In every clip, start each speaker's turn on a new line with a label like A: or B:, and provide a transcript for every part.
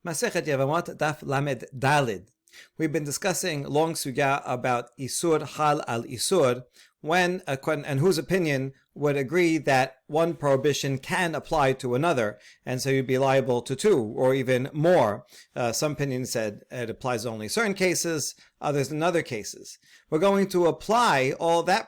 A: Masechet Yevamot Daf Lamed Dalid. We've been discussing long sugya about Isur Hal al Isur, when and whose opinion would agree that one prohibition can apply to another, and so you'd be liable to two or even more. Some opinions said it applies only in certain cases, others in other cases. We're going to apply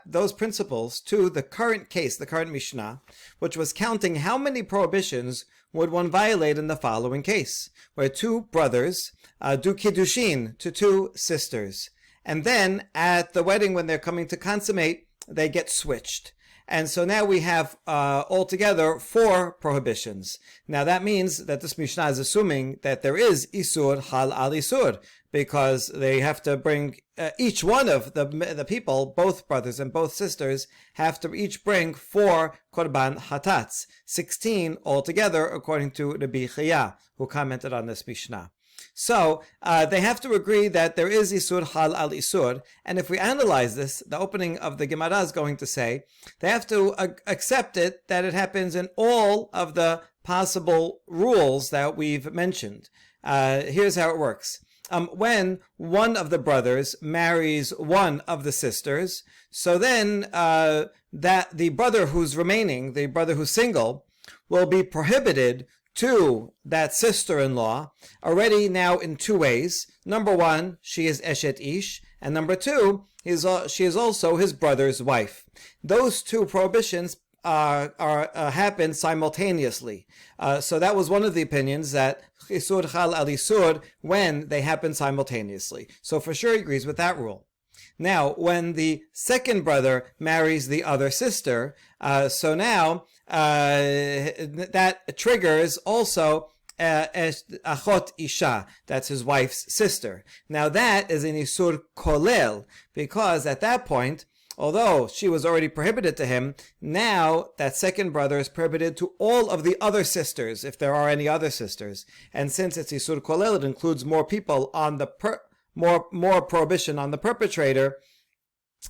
A: those principles to the current case, the current Mishnah, which was counting how many prohibitions would one violate in the following case, where two brothers do kiddushin to two sisters, and then at the wedding, when they're coming to consummate, they get switched. And so now we have altogether 4 prohibitions. Now that means that this Mishnah is assuming that there is Isur Hal al Isur, because they have to bring, each one of the people, both brothers and both sisters, have to each bring 4 Korban Hatats, 16 altogether, according to Rabbi Chaya, who commented on this Mishnah. So they have to agree that there is Isur Hal al Isur, and if we analyze this, the opening of the Gemara is going to say they have to accept it, that it happens in all of the possible rules that we've mentioned. Here's how it works. When one of the brothers marries one of the sisters, so then that the brother who's remaining, the brother who's single, will be prohibited to that sister-in-law already now in 2 ways. Number 1, she is Eshet Ish, and number 2, she is also his brother's wife. Those 2 prohibitions happen simultaneously. So that was one of the opinions, that Isur Chal al Isur, when they happen simultaneously. So for sure he agrees with that rule. Now, when the second brother marries the other sister, so now that triggers also Achot Isha, that's his wife's sister. Now that is an Isur Kolel, because at that point, although she was already prohibited to him, now that second brother is prohibited to all of the other sisters, if there are any other sisters. And since it's Isur Kolel, it includes more people on the more prohibition on the perpetrator.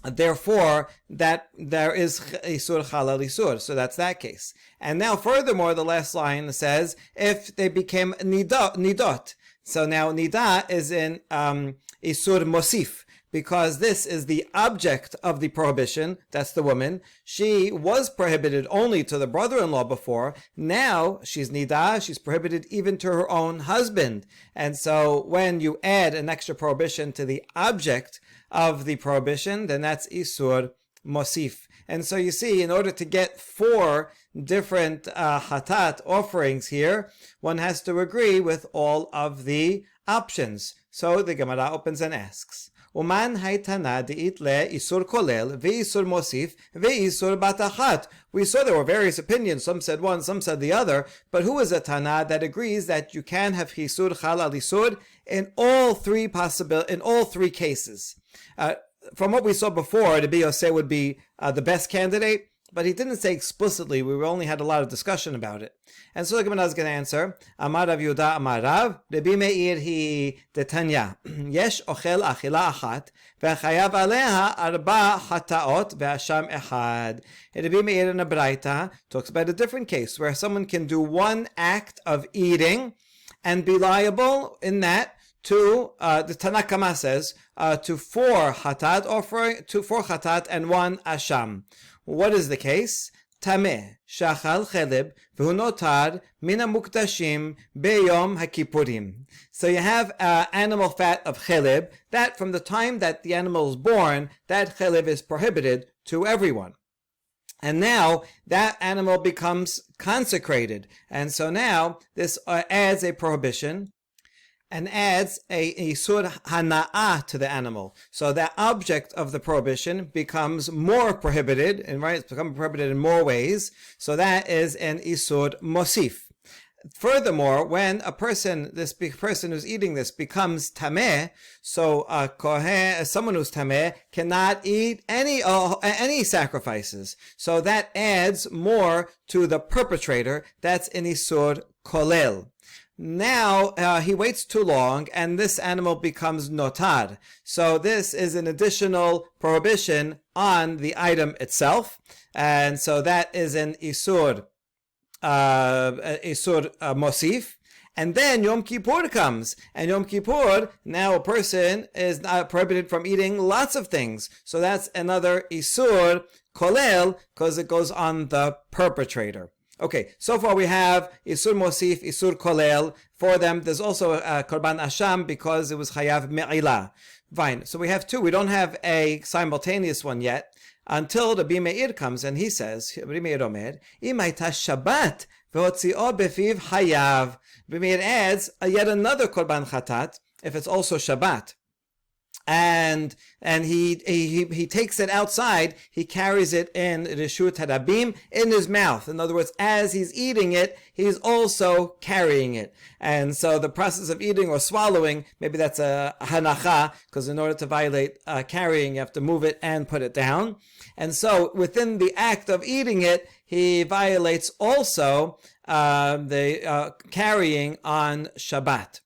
A: Therefore, that there is Isur Chal al Isur. So that's that case. And now furthermore, the last line says, if they became nidot. So now nida is in Isur Mosif, because this is the object of the prohibition. That's the woman. She was prohibited only to the brother-in-law before. Now she's nida, she's prohibited even to her own husband. And so when you add an extra prohibition to the object of the prohibition, then that's Isur Mosif. And so you see, in order to get 4 different hatat offerings here, one has to agree with all of the options. So the Gemara opens and asks, Uman haytana deit le isur kolel ve'isur mosif ve'isur batachat. We saw there were various opinions. Some said one, some said the other. But who is a Tana that agrees that you can have Isur Chal al Isur in all 3 cases? From what we saw before, the Biyoseh would be the best candidate, but he didn't say explicitly. We only had a lot of discussion about it. And so the Gemara is going to answer, Amar Rav Yehuda Amar Rav, Rabbi Meir hi detanya, Yesh ochel achila achat, ve'chayav aleha arba hataot ve'asham echad. Rabbi Meir in a Braita talks about a different case, where someone can do 1 act of eating and be liable in that to, the Tanakama says, to 4 hatat offering, to 4 hatat and 1 asham. What is the case? Tameh shachal cheleb v'hu notar mina muktashim beyom hakipurim. So you have animal fat of cheleb, that from the time that the animal is born, that cheleb is prohibited to everyone. And now that animal becomes consecrated. And so now this adds a prohibition and adds a Isur Hana'ah to the animal. So that object of the prohibition becomes more prohibited, and right, it's become prohibited in more ways. So that is an Isur Mosif. Furthermore, when this person who's eating this becomes tameh, so someone who's tameh cannot eat any sacrifices. So that adds more to the perpetrator. That's an Isur Kolel. Now he waits too long, and this animal becomes notar. So this is an additional prohibition on the item itself, and so that is an isur mosif. And then Yom Kippur comes. And Yom Kippur, now a person is not prohibited from eating lots of things. So that's another Isur Kolel, because it goes on the perpetrator. Okay, so far we have Isur Mosif, Isur Kolel. For them, there's also Korban Asham because it was Chayav Me'ilah. Fine, so we have two. We don't have a simultaneous one yet until the Rabbi Meir comes and he says, Rabbi Meir Omer, Im hayta Shabbat v'hotzio befiv Hayav. Rabbi Meir adds yet another Korban Chatat if it's also Shabbat. And he takes it outside, he carries it in Reshut Harabim in his mouth. In other words, as he's eating it, he's also carrying it. And so the process of eating or swallowing, maybe that's a hanacha, because in order to violate carrying, you have to move it and put it down. And so within the act of eating it, he violates also the carrying on Shabbat.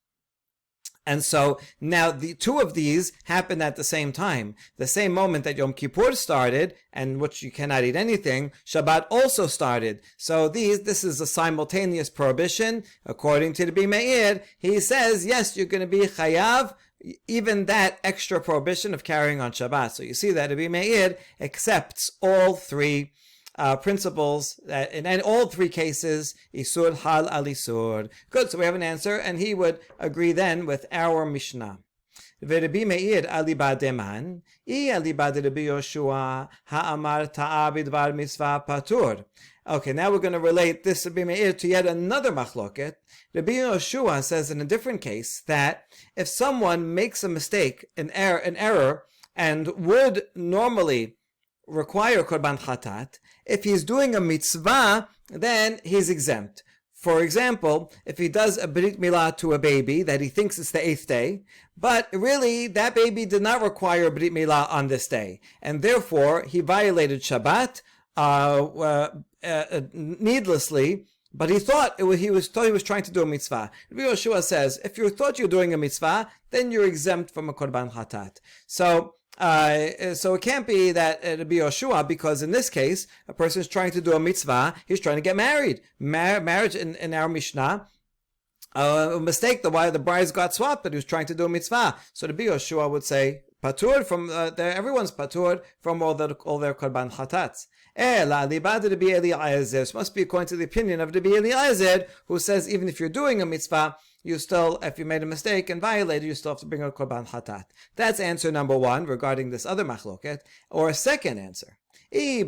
A: And so now the two of these happen at the same time. The same moment that Yom Kippur started, and which you cannot eat anything, Shabbat also started. So this is a simultaneous prohibition. According to the Rabbi Meir, he says, yes, you're going to be chayav, even that extra prohibition of carrying on Shabbat. So you see that Rabbi Meir accepts all three principles that in all three cases, Isur Hal Al Isur. Good, so we have an answer, and he would agree then with our Mishnah. Rabbi Meir Ali Bademan, Ali Bad Rabbi Yoshua, Ha'amar Ta'a Bidvar Mitzvah Patur. Okay, now we're going to relate this Rabbi Meir to yet another machloket. Rabbi Yoshua says in a different case that if someone makes a mistake, an error, and would normally require Korban Chatat, if he's doing a mitzvah, then he's exempt. For example, if he does a Brit Milah to a baby that he thinks it's the 8th day, but really that baby did not require Brit Milah on this day, and therefore he violated Shabbat needlessly, but he thought he was trying to do a mitzvah. Rabbi Yoshua says, if you thought you're doing a mitzvah, then you're exempt from a Korban Chatat. So it can't be that Rabbi Yoshua, because in this case, a person is trying to do a mitzvah, he's trying to get married. Marriage in our Mishnah, a mistake, the brides got swapped, but he was trying to do a mitzvah. So Rabbi Yoshua would say, patur from everyone's patur from all their Korban Chatats. This must be according to the opinion of Rabbi Eliezer, who says even if you're doing a mitzvah, you still, if you made a mistake and violated, you still have to bring a Korban Chatat. That's answer number one regarding this other machloket. Or a second answer. Really,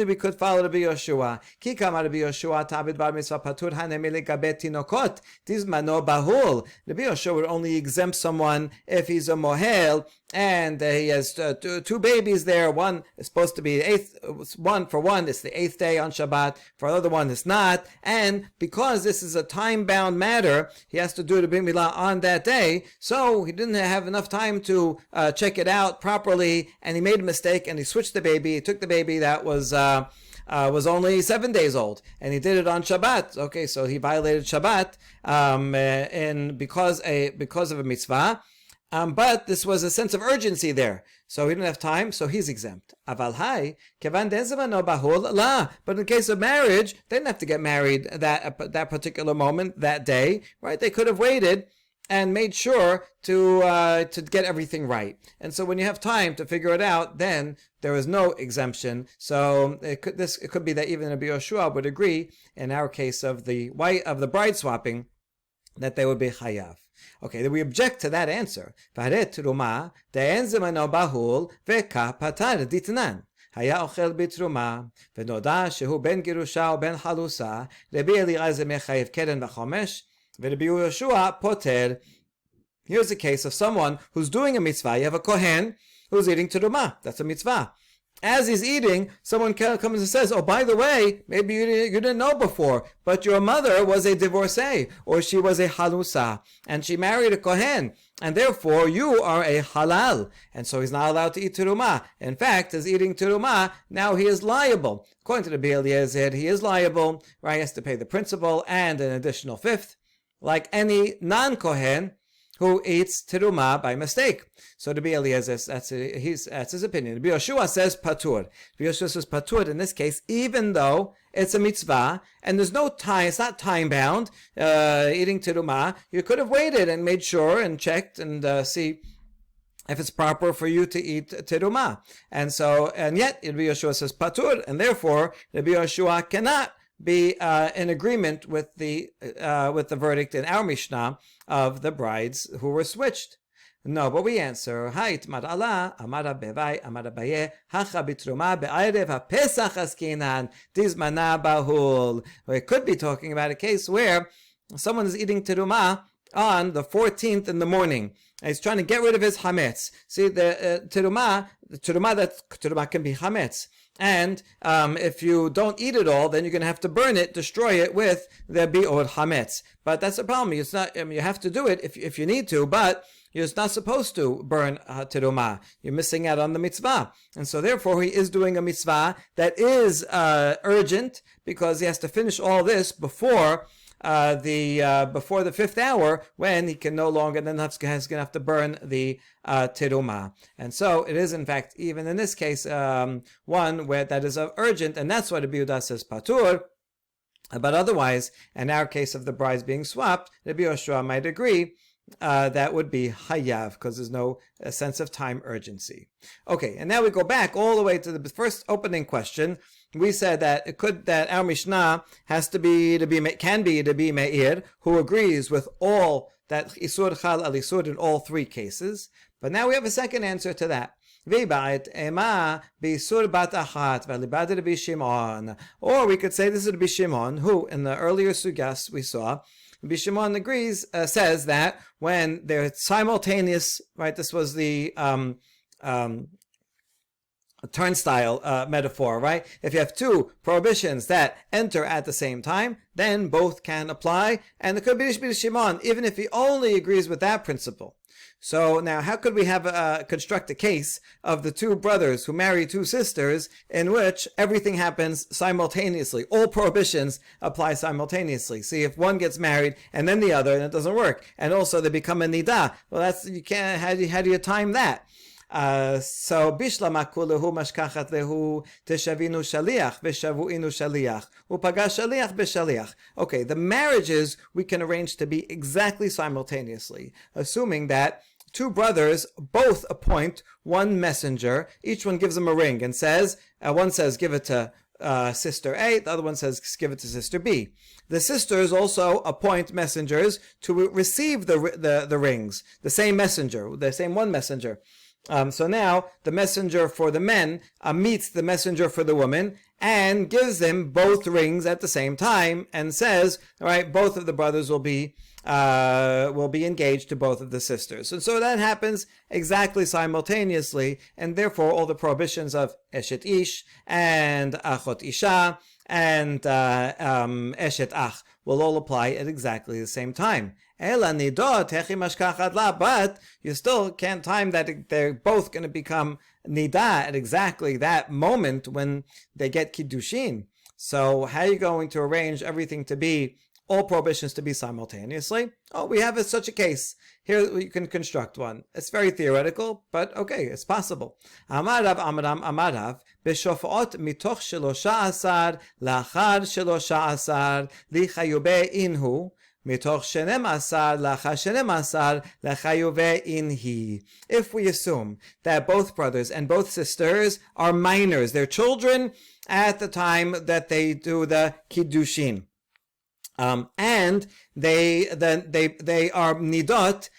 A: we could follow Rabbi Yoshua. Rabbi Yoshua would only exempt someone if he's a mohel and he has two babies there. One is supposed to be for one it's the 8th day on Shabbat, for another one it's not. And because this is a time-bound matter, he has to do the Brit Milah on that day, so he didn't have enough time to check it out properly, and he made a mistake and he switched the baby. He took the baby that was only 7 days old, and he did it on Shabbat. Okay, so he violated Shabbat because of a mitzvah. But this was a sense of urgency there, so he didn't have time, so he's exempt. But in the case of marriage, they didn't have to get married that particular moment, that day, right? They could have waited and made sure to get everything right. And so when you have time to figure it out, then there is no exemption. So it could be that even Rabbi Yoshua would agree in our case of the bride swapping that they would be chayav. Okay, then we object to that answer. היה אוכל בתרומה, ונודע שהוא בן גירושה או בן חלוסה, רבי אליעזר מחייב קרן וחומש, ורבי יהושע פוטר. Here's a case of someone who's doing a mitzvah. You have a kohen who's eating teruma. That's a mitzvah. As he's eating, someone comes and says, oh, by the way, maybe you didn't know before, but your mother was a divorcee, or she was a halusa, and she married a kohen, and therefore you are a halal, and so he's not allowed to eat teruma. In fact, as eating teruma, now he is liable. According to the Rabbi Eliezer, he is liable, right? He has to pay the principal and an additional fifth, like any non-kohen who eats teruma by mistake. So to be Eliezer, that's his opinion. Rabbi Yoshua says patur. Rabbi Yoshua says patur in this case, even though it's a mitzvah and there's no time, it's not time bound. Eating teruma, you could have waited and made sure and checked and see if it's proper for you to eat teruma. And yet Rabbi Yoshua says patur, and therefore Rabbi Yoshua cannot be in agreement with the verdict in our Mishnah of the brides who were switched. No, but we answer, Hait Mar'ala, Amara Bevai, Amara Baye, Hacha Bitruma, Be'arev HaPesach Askinan, Dizmana Bahul. We could be talking about a case where someone is eating teruma on the 14th in the morning. And he's trying to get rid of his hametz. See, the teruma can be hametz. And if you don't eat it all, then you're going to have to burn it, destroy it with the bi'or hametz. But that's the problem. It's not. You have to do it if you need to, but you're not supposed to burn teruma. You're missing out on the mitzvah. And so therefore he is doing a mitzvah that is urgent, because he has to finish all this before the fifth hour, when he can no longer, then he's going to have to burn the teruma. And so it is, in fact, even in this case, one where that is urgent, and that's why the Yehuda says patur. But otherwise, in our case of the brides being swapped, Rabbi Yoshua might agree that would be hayav, because there's no sense of time urgency. Okay, and now we go back all the way to the first opening question. We said that that our Mishnah can be Meir, who agrees with all that Isur Chal al Isur in all three cases. But now we have a second answer to that. Or we could say this is Rabbi Shimon, who in the earlier sugyas we saw, Rabbi Shimon says that when they're simultaneous, right? This was the turnstile metaphor, right? If you have two prohibitions that enter at the same time, then both can apply. And it could be Rabbi Shimon, even if he only agrees with that principle. So now, how could we have construct a case of the two brothers who marry two sisters in which everything happens simultaneously? All prohibitions apply simultaneously. See, if one gets married and then the other, then it doesn't work. And also they become a nidah. Well, you can't. How do you time that? So bishla makulahu mashkachat lehu teshavinu shaliach veshavuinu shaliach upaga shaliach b'shaliach. Okay, the marriages we can arrange to be exactly simultaneously, assuming that two brothers both appoint one messenger. Each one gives them a ring and says, one says give it to sister A, the other one says give it to sister B. The sisters also appoint messengers to receive the rings, the same messenger, the same one messenger. So now the messenger for the men meets the messenger for the women and gives them both rings at the same time and says, all right, both of the brothers will be engaged to both of the sisters. And so that happens exactly simultaneously, and therefore all the prohibitions of Eshet Ish and Achot Isha and Eshet Ach will all apply at exactly the same time. But you still can't time that they're both going to become nidah at exactly that moment when they get kiddushin. So how are you going to arrange everything to be, all prohibitions to be simultaneously? Oh, we have such a case. Here you can construct one. It's very theoretical, but okay, it's possible. Amarav, b'shofot mitoch 13 lachar 13 lichayube inhu. If we assume that both brothers and both sisters are minors, they're children at the time that they do the kiddushin, and they are nidot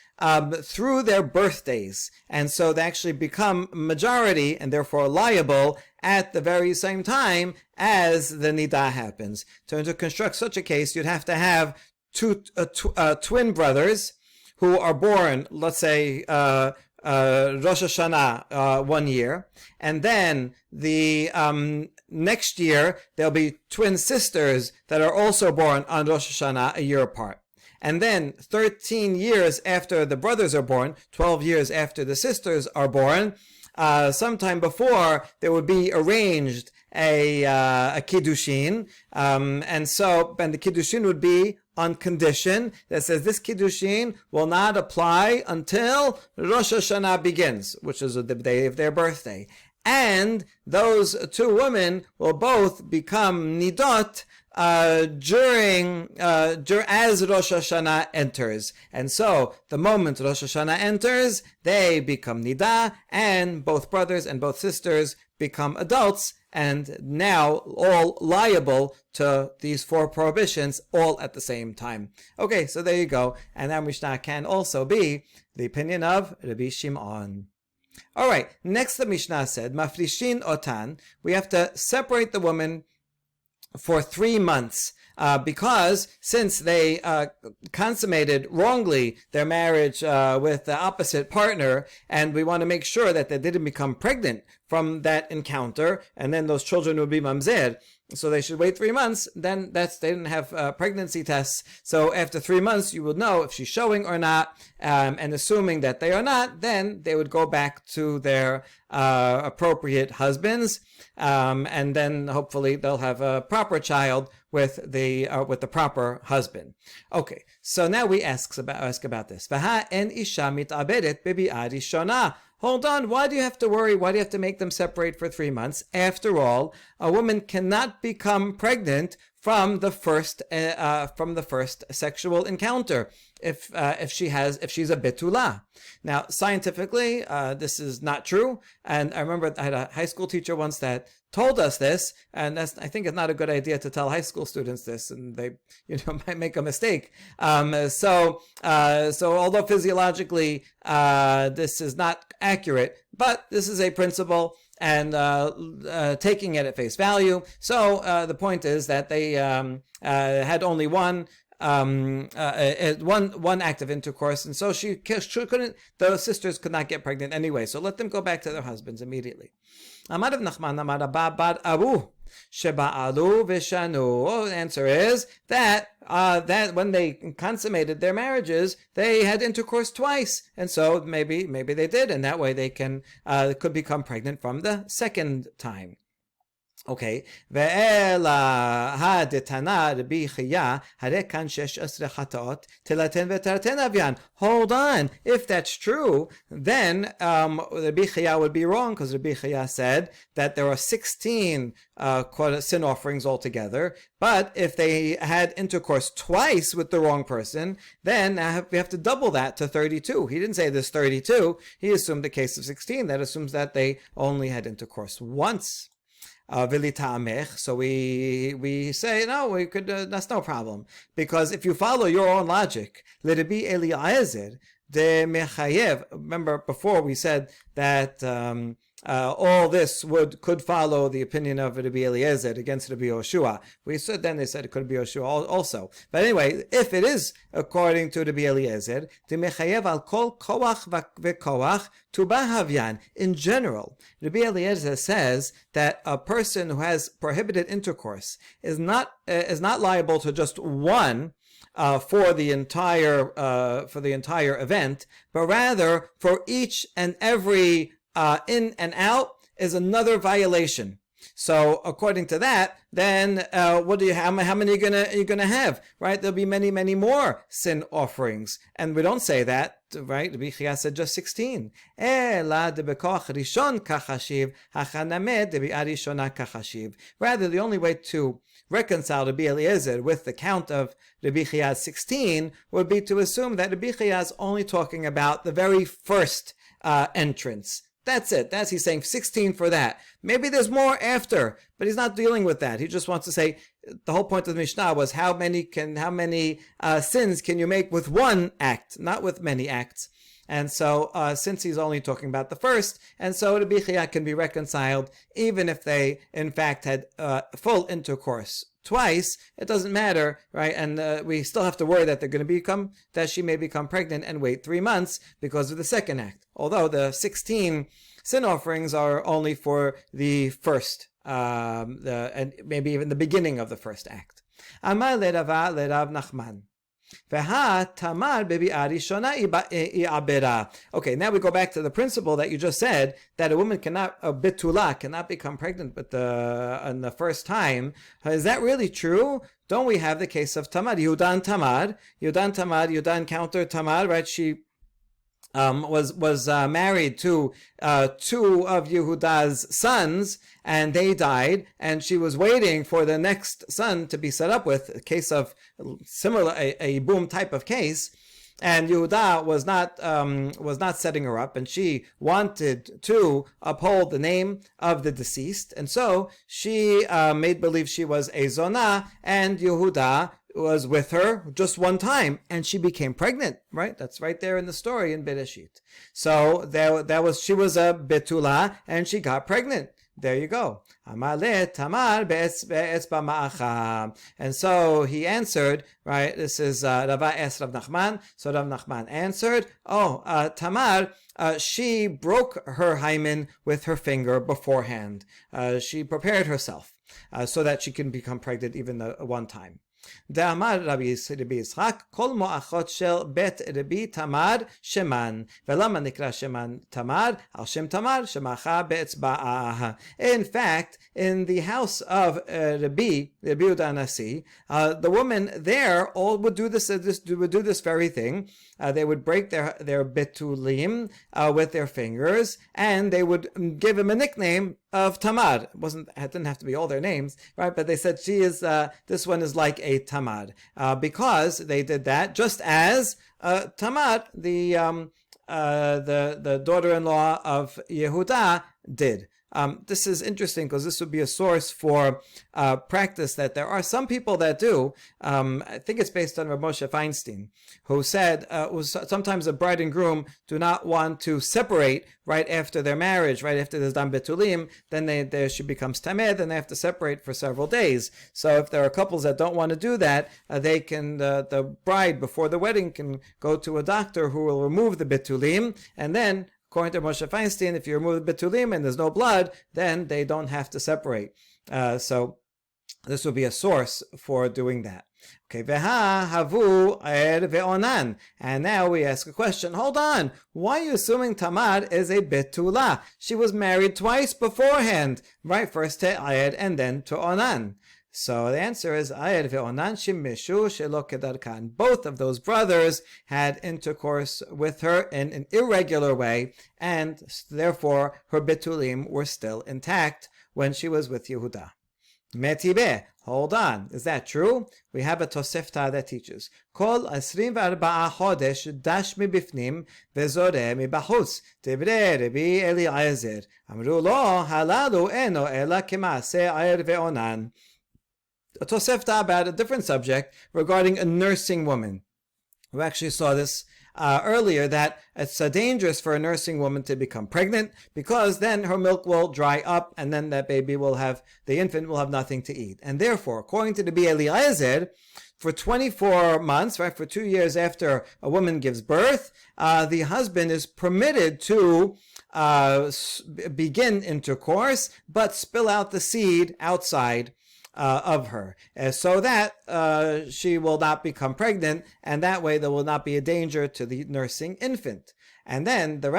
A: through their birthdays, and so they actually become majority and therefore liable at the very same time as the nidah happens. So to construct such a case, you'd have to have two twin brothers who are born, let's say, Rosh Hashanah 1 year, and then the next year there'll be twin sisters that are also born on Rosh Hashanah a year apart. And then 13 years after the brothers are born, 12 years after the sisters are born, sometime before, there would be arranged a kiddushin, and the kiddushin would be on condition that says this kiddushin will not apply until Rosh Hashanah begins, which is the day of their birthday. And those two women will both become nidot as Rosh Hashanah enters. And so the moment Rosh Hashanah enters, they become nidah, and both brothers and both sisters become adults, and now all liable to these 4 prohibitions all at the same time. Okay, so there you go. And that Mishnah can also be the opinion of Rabbi Shimon. All right, next the Mishnah said, Mafrishin otan, we have to separate the woman for 3 months. Because since they consummated wrongly their marriage with the opposite partner, and we want to make sure that they didn't become pregnant from that encounter, and then those children would be mamzer, so they should wait 3 months. Then they didn't have pregnancy tests, so after 3 months you would know if she's showing or not, and assuming that they are not, then they would go back to their appropriate husbands, and then hopefully they'll have a proper child with the proper husband. Okay, so now we ask about this. Hold on, why do you have to worry? Why do you have to make them separate for 3 months? After all, a woman cannot become pregnant from the first sexual encounter if she's a betula. Now, scientifically, this is not true. And I remember I had a high school teacher once that told us this, and I think it's not a good idea to tell high school students this, and they might make a mistake. So although physiologically this is not accurate, but this is a principle, and taking it at face value. So the point is that they had only one act of intercourse, and so she couldn't. The sisters could not get pregnant anyway. So let them go back to their husbands immediately. Amar Rav Nachman Amar Abba bar Abu Sheba'alu v'shanu. The answer is that when they consummated their marriages, they had intercourse twice, and so maybe they did, and that way they could become pregnant from the second time. Okay. Ve'ela ha-detana Rabbi Chiya harekan shesh esre chataot tilaten ve'tarten avyan. Hold on. If that's true, then Rabbi Chiya would be wrong, because Rabbi Chiya said that there are 16 sin offerings altogether. But if they had intercourse twice with the wrong person, then we have to double that to 32. He didn't say there's 32. He assumed the case of 16. That assumes that they only had intercourse once. So we say, no, we could, that's no problem. Because if you follow your own logic, Rabbi Eliezer de Mechayev, remember before we said that all this could follow the opinion of Rabbi Eliezer against Rabbi Yoshua. They said it could be Yoshua also. But anyway, if it is according to Rabbi Eliezer, Mechayev al kol koach vekoach tubahavyan. In general, Rabbi Eliezer says that a person who has prohibited intercourse is not liable to just one for the entire event, but rather for each and every in and out is another violation. So according to that, then what do you have? How many are you gonna have? Right? There'll be many, many more sin offerings, and we don't say that, right? Rabbi Chiya said just 16. Rather, the only way to reconcile Rabbi Eliezer with the count of Rabbi Chiya's 16 would be to assume that Rabbi Chiya is only talking about the very first entrance. That's it. He's saying 16 for that. Maybe there's more after, but he's not dealing with that. He just wants to say the whole point of the Mishnah was how many sins can you make with one act, not with many acts. And so since he's only talking about the first, and so Rabbi Chiya can be reconciled even if they in fact had full intercourse twice, it doesn't matter, right? And we still have to worry that that she may become pregnant and wait 3 months because of the second act. Although the 16 sin offerings are only for the first, and maybe even the beginning of the first act. Amar le Rav Nachman. Okay, now we go back to the principle that you just said, that a woman cannot, a bitula, cannot become pregnant on the first time. Is that really true? Don't we have the case of Tamar? Yudan encountered Tamar, right? She was married to two of Yehuda's sons, and they died, and she was waiting for the next son to be set up with, a case of similar, a boom type of case. And Yehuda was not setting her up, and she wanted to uphold the name of the deceased, and so she made believe she was a zonah, and Yehuda was with her just one time, and she became pregnant. Right, that's right there in the story in Bereshit. So she was a betula, and she got pregnant. There you go. And so he answered, right, this is Rava es Rav Nachman. So Rav Nachman answered, Tamar, she broke her hymen with her finger beforehand. She prepared herself so that she can become pregnant even one time. דאמר רבי יצחק, כל מואחות של בית רבי תמר שמן, ולמה נקרא שמן תמר? על שם תמר שמחה באצבעה. In fact, in the house of Rabbi Yehuda Nasi, the women there all would do this very thing. They would break their betulim with their fingers, and they would give him a nickname of Tamar. It didn't have to be all their names, right? But they said she is. This one is like a Tamar because they did that, just as Tamar, the daughter-in-law of Yehuda, did. This is interesting because this would be a source for practice that there are some people that do. I think it's based on Rav Moshe Feinstein, who said sometimes a bride and groom do not want to separate right after their marriage, right after there's dam betulim, then she becomes tameh, then they have to separate for several days. So if there are couples that don't want to do that, they can, the bride before the wedding can go to a doctor who will remove the betulim, and then according to Moshe Feinstein, if you remove the betulim and there's no blood, then they don't have to separate. So this will be a source for doing that. Okay, veha havu er ve'onan. And now we ask a question. Hold on. Why are you assuming Tamar is a betula? She was married twice beforehand, right? First to Ayed and then to Onan. So the answer is Ayed ve'onan shimishu shelo kedarkan. Both of those brothers had intercourse with her in an irregular way, and therefore her betulim were still intact when she was with Yehuda. Metibe. Hold on. Is that true? We have a Tosefta that teaches Kol 24 chodesh dash mibifnim vezore mibachutz Devrei Rabbi Eliezer Amru lo halalu eno ela kemaaseh Ayer ve'onan. A Tosefta about a different subject regarding a nursing woman. We actually saw this earlier, that it's dangerous for a nursing woman to become pregnant because then her milk will dry up and then that the infant will have nothing to eat. And therefore, according to the Rabbi Eliezer, for 24 months, right, for 2 years after a woman gives birth, the husband is permitted to begin intercourse, but spill out the seed outside of her, so that she will not become pregnant, and that way there will not be a danger to the nursing infant. And then the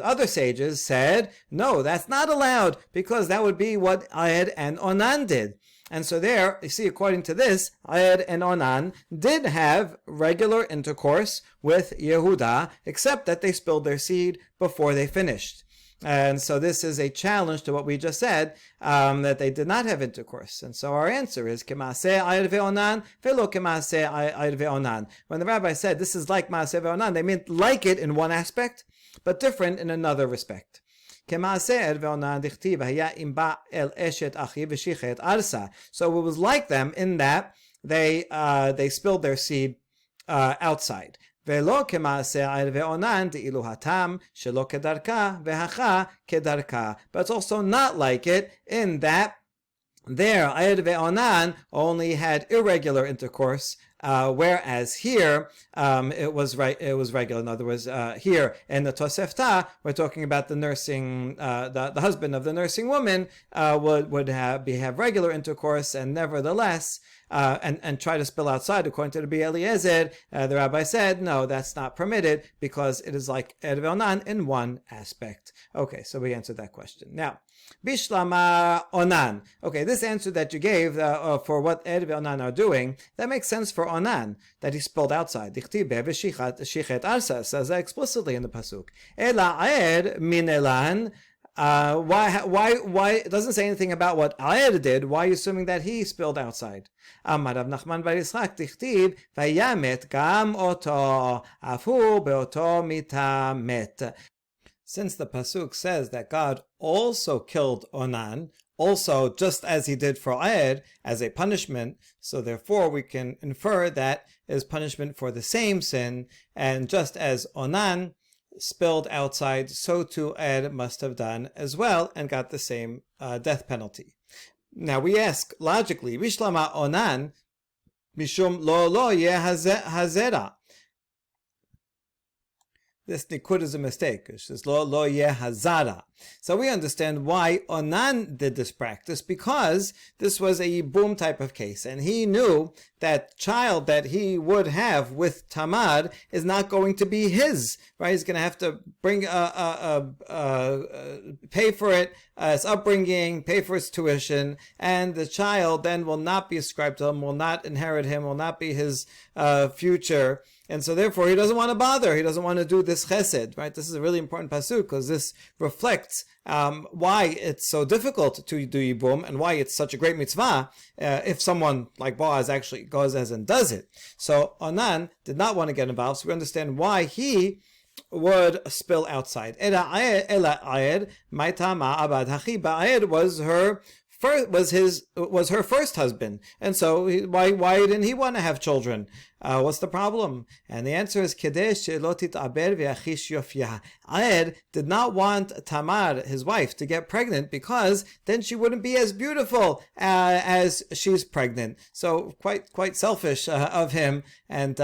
A: other sages said, no, that's not allowed, because that would be what Ayed and Onan did. And so there, you see, according to this, Ayed and Onan did have regular intercourse with Yehuda, except that they spilled their seed before they finished. And so this is a challenge to what we just said, that they did not have intercourse. And so our answer is Kemaaseh Ayed ve'onan velo Kemaaseh Ayed ve'onan. When the rabbi said this is like Maaseh ve'onan, they meant like it in one aspect, but different in another respect. Kemaaseh Ayed ve'onan dichtiv haya imba el eshet achi v'shichet arsa. So it was like them in that they spilled their seed outside. ולא כמעשה עיר ועונן דאילו התם שלא כדרכה והכה כדרכה. But it's also not like it in that there Ayed ve'onan only had irregular intercourse, whereas here it was regular. In other words, here in the Tosefta, we're talking about the nursing, the husband of the nursing woman would have regular intercourse, and nevertheless and try to spill outside, according to Rabbi Eliezer, the rabbi said, no, that's not permitted because it is like Ed ve'onan in one aspect. Okay, so we answered that question. Now, Bishlama onan. Okay, this answer that you gave for what Ed ve'onan are doing, that makes sense for onan, that he spilled outside. Dichti be v'shichet arsa, says that explicitly in the pasuk. Ela Ed min elan. Why? It doesn't say anything about what Aed did. Why are you assuming that he spilled outside? Amar Rav Nachman bar Yitzchak tichtiv vayamet gam oto afu beoto mitamet. Since the pasuk says that God also killed Onan, also just as he did for Aed as a punishment, so therefore we can infer that is punishment for the same sin, and just as Onan spilled outside, so too Ed must have done as well and got the same death penalty. Now we ask logically, Vishlama Onan Mishum lo ye hazera. This nikud is a mistake. It says lo ye hazara. So we understand why Onan did this practice, because this was a yibum type of case, and he knew that child that he would have with Tamar is not going to be his. Right? He's going to have to bring pay for it, its upbringing, pay for its tuition, and the child then will not be ascribed to him, will not inherit him, will not be his future. And so therefore he doesn't want to bother. He doesn't want to do this chesed, right? This is a really important pasuk because this reflects why it's so difficult to do yibum and why it's such a great mitzvah if someone like Boaz actually goes as and does it. So Onan did not want to get involved, so we understand why he would spill outside. Ela Aed, Maitama Abad Hachi, Ba'ed was her first husband, and so why didn't he want to have children? What's the problem? And the answer is Kedesh Lotit Aber v'Achish Yofya. Aed did not want Tamar, his wife, to get pregnant because then she wouldn't be as beautiful as she's pregnant. So quite selfish of him, and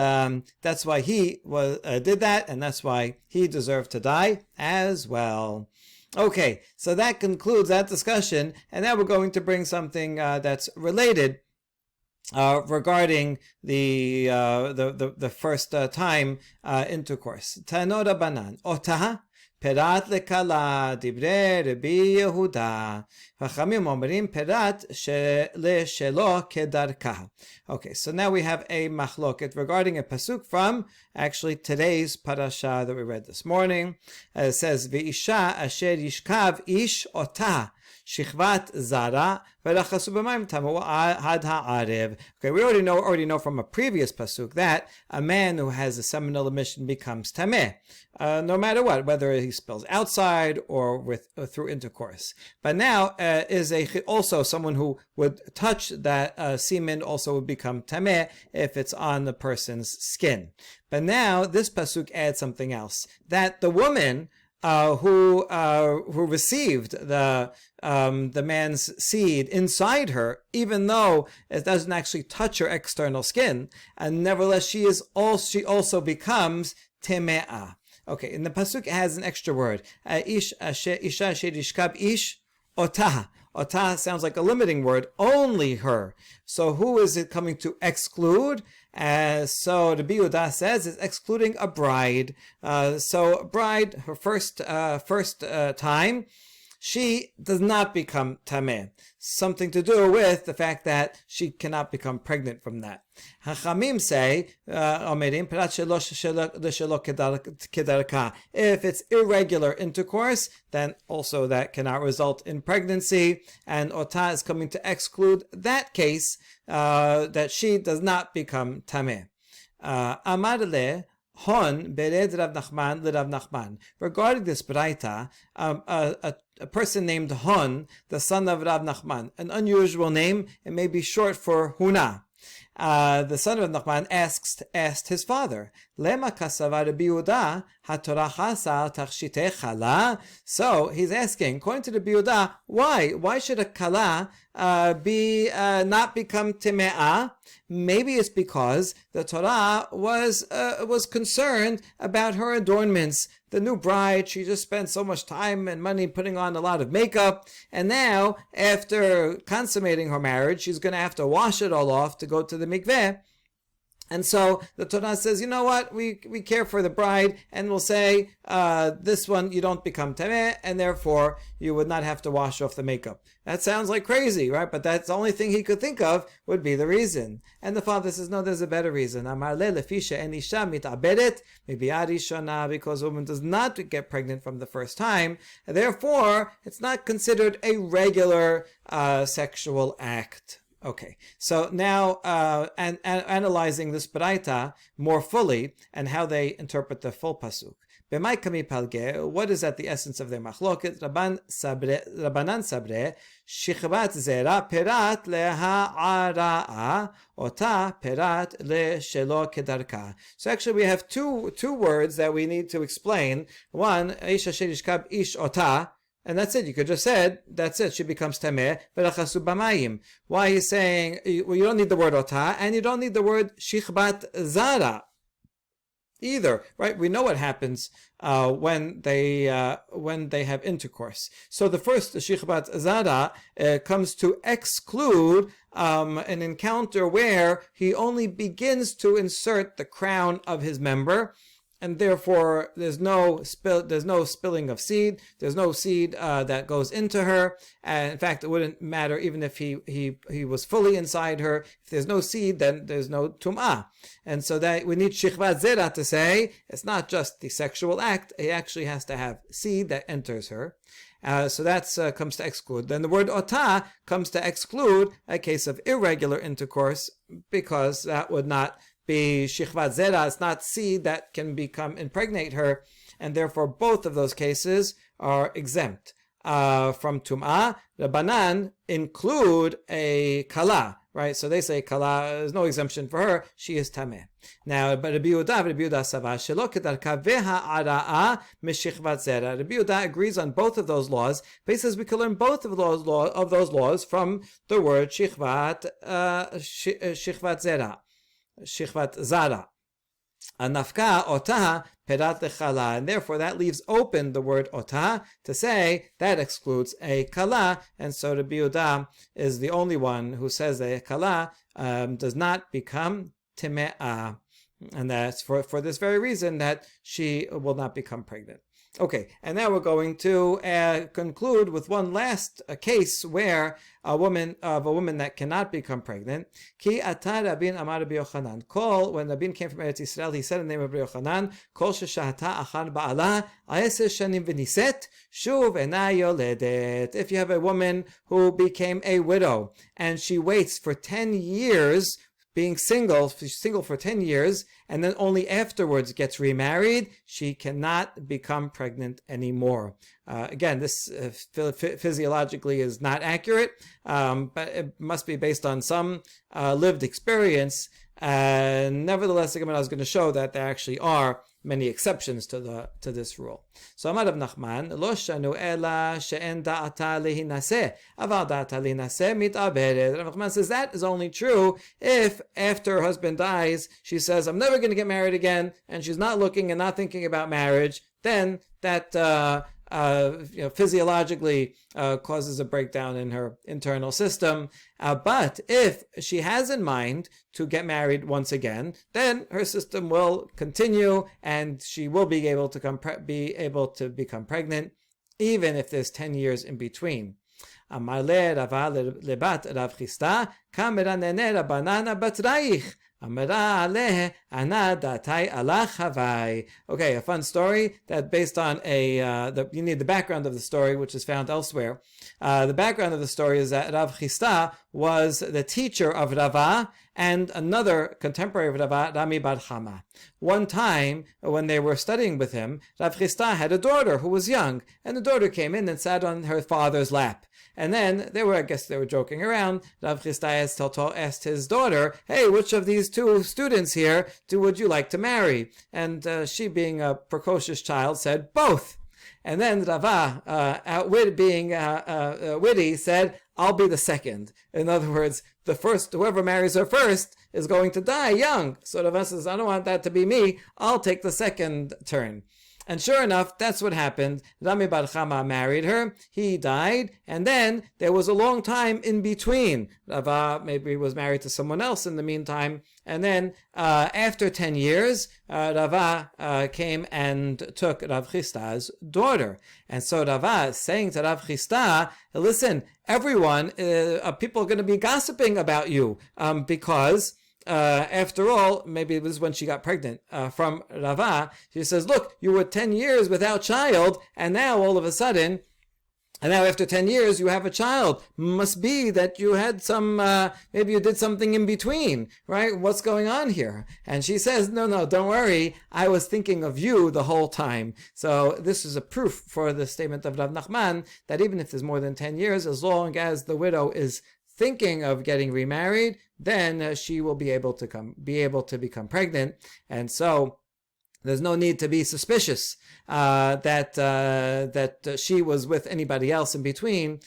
A: that's why he did that, and that's why he deserved to die as well. Okay, so that concludes that discussion, and now we're going to bring something that's related regarding the first time intercourse. Tanora banan otah perat lekala dibre Rabbi Yehuda v'chamim omrim perat shelo kedarka. Okay, so now we have a machloket regarding a pasuk from actually today's parasha that we read this morning. It says v'isha asher yishkav ish otah Shichvat Zara v'rachasu b'mayim tamu ad ha'arev. Okay, we already know from a previous pasuk that a man who has a seminal emission becomes tameh, no matter what, whether he spills outside or through intercourse. But now is also someone who would touch that semen also would become tameh if it's on the person's skin. But now this pasuk adds something else, that the woman who received the man's seed inside her, even though it doesn't actually touch her external skin, and nevertheless she also becomes teme'ah. Okay, in the pasuk it has an extra word. Isha shirishkab ish otah. Otah sounds like a limiting word, only her. So who is it coming to exclude? So the Yehuda says it's excluding a bride. So a bride, her first time, she does not become tameh. Something to do with the fact that she cannot become pregnant from that. Hachamim say, if it's irregular intercourse, then also that cannot result in pregnancy, and Otah is coming to exclude that case, that she does not become tameh. Amar le Hon bered Rav Nachman le Rav Nachman. Regarding this braita, a person named Hon, the son of Rav Nachman, an unusual name, it may be short for Huna. the son of Nachman asked his father, Lema kasava Rabbi Yehuda haTorah chasa al tachshitei chala. So he's asking, according to the Rabbi Yehuda, why should a kala be not become teme'ah? Maybe it's because the Torah was concerned about her adornments. The new bride, she just spent so much time and money putting on a lot of makeup, and now, after consummating her marriage, she's going to have to wash it all off to go to the mikveh. And so the Torah says, you know what, we care for the bride, and we'll say, this one, you don't become tameh, and therefore you would not have to wash off the makeup. That sounds like crazy, right? But that's the only thing he could think of would be the reason. And the father says, no, there's a better reason. Amar le lefisha en isha mitabedet mibi'ah rishona, because a woman does not get pregnant from the first time, and therefore it's not considered a regular sexual act. Okay, so now analyzing this Baraita more fully and how they interpret the full pasuk. B'may kami palge, what is at the essence of their machloket? Rabbanan sabre, shichvat zera perat leha'ara'a, ota perat leshelo kedarka. So actually we have two words that we need to explain. One, ish asher yishkab ish ota, and that's it. You could just said, that's it. She becomes tameh. V'lachasu b'mayim. Why he's saying, well, you don't need the word otah, and you don't need the word shichbat zara either, right? We know what happens when they have intercourse. So the first shichbat zara comes to exclude an encounter where he only begins to insert the crown of his member, and therefore there's no spilling of seed. There's no seed that goes into her. And in fact, it wouldn't matter even if he was fully inside her. If there's no seed, then there's no tum'ah. And so that we need shichvat zera to say it's not just the sexual act. It actually has to have seed that enters her. So that comes to exclude. Then the word otah comes to exclude a case of irregular intercourse, because that would not be shichvat zera. It's not seed that can impregnate her, and therefore both of those cases are exempt from tum'ah. Rabbanan include a kala, right? So they say kala, there's no exemption for her, she is tameh. Now, but Rabbi Yehuda sava shelo kedarka ve'ha'ara'a mishichvat zera. Rabbi Yehuda agrees on both of those laws, but he says we can learn both of those laws from the word shichvat zera. Shichvat zara. Nafka otah perat lechala, and therefore that leaves open the word otah to say that excludes a kala, and so Rabbi Yehuda is the only one who says that a kala does not become teme'ah, and that's for this very reason that she will not become pregnant. Okay, and now we're going to conclude with one last case where a woman that cannot become pregnant. Ki ata Rabin amar Rabbi Yochanan. When Rabin came from Eretz Yisrael, he said in the name of Rabbi Yochanan, Kol sheshahata achar ba'ala 10 shanim v'niset shuv ena yoledet. If you have a woman who became a widow and she waits for 10 years, being single for 10 years, and then only afterwards gets remarried, she cannot become pregnant anymore. Again, this physiologically is not accurate, but it must be based on some lived experience. Nevertheless, the Gemara is going to show that there actually are many exceptions to this rule. So Amar Rav Nachman, lo shanu ela she'en da'ata lehinaseh, aval da'ata lehinaseh mit'abedet. Rav Nachman says that is only true if after her husband dies, she says, I'm never going to get married again, and she's not looking and not thinking about marriage, then that physiologically causes a breakdown in her internal system. But if she has in mind to get married once again, then her system will continue, and she will be able to become pregnant, even if there's 10 years in between. Amar le Rava lebat Rav Chisda, kamera nene Rabbanana batraich. Okay, a fun story that based on you need the background of the story, which is found elsewhere. The background of the story is that Rav Chisda was the teacher of Rava and another contemporary of Rava, Rami Bar Chama. One time, when they were studying with him, Rav Chisda had a daughter who was young, and the daughter came in and sat on her father's lap. And then I guess they were joking around. Rav Chisda asked his daughter, "Hey, which of these two students here would you like to marry?" And she, being a precocious child, said, "Both." And then Rava, being witty, said, "I'll be the second." In other words, whoever marries her first is going to die young. So Rava says, "I don't want that to be me. I'll take the second turn." And sure enough, that's what happened. Rami Bar Chama married her, he died, and then there was a long time in between. Rava maybe was married to someone else in the meantime, and then after 10 years, Rava came and took Rav Chisda's daughter. And so Rava is saying to Rav Chisda, "Listen, everyone, people are going to be gossiping about you, because after all," maybe it was when she got pregnant from Rava, she says, "Look, you were 10 years without child, and now all of a sudden, and now after 10 years you have a child. Must be that you had some, maybe you did something in between, right? What's going on here?" And she says, no, don't worry. I was thinking of you the whole time. So this is a proof for the statement of Rav Nachman that even if there's more than 10 years, as long as the widow is thinking of getting remarried, then she will be able to become pregnant. And so there's no need to be suspicious that she was with anybody else in between.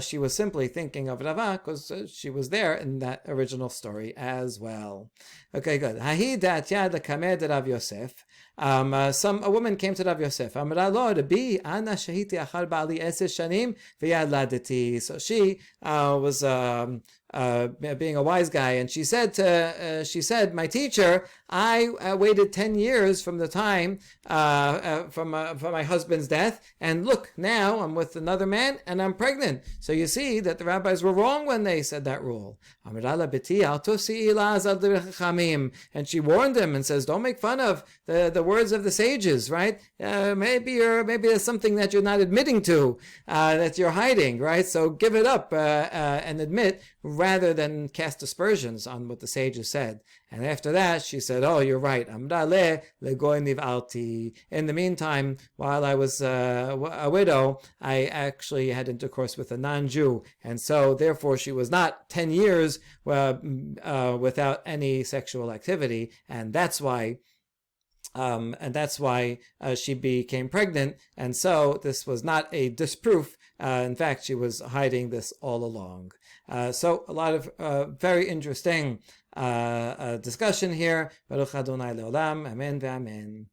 A: She was simply thinking of Rava because she was there in that original story as well. Okay, good. Hahi dat yad kamed Rav Yosef. A woman came to Rav Yosef. Amra lo Rabbi ana shahiti achar ba'ali 10 shanim v'yad ladeti. So she was being a wise guy, and she said, "My teacher, I waited 10 years from the time from my husband's death, and look, now I'm with another man and I'm pregnant." So you see that the rabbis were wrong when they said that rule. And she warned him and says, "Don't make fun of the words of the sages, right? Maybe there's something that you're not admitting to, that you're hiding, right? So give it up and admit, rather than cast aspersions on what the sages said." And after that, she said, "Oh, you're right. Amrale legoy nivalti." In the meantime, while I was a widow, I actually had intercourse with a non-Jew, and so therefore she was not 10 years without any sexual activity, and that's why she became pregnant. And so this was not a disproof. In fact, she was hiding this all along. So a lot of very interesting discussion here. Baruch Adonai Leolam. Amen ve'amen.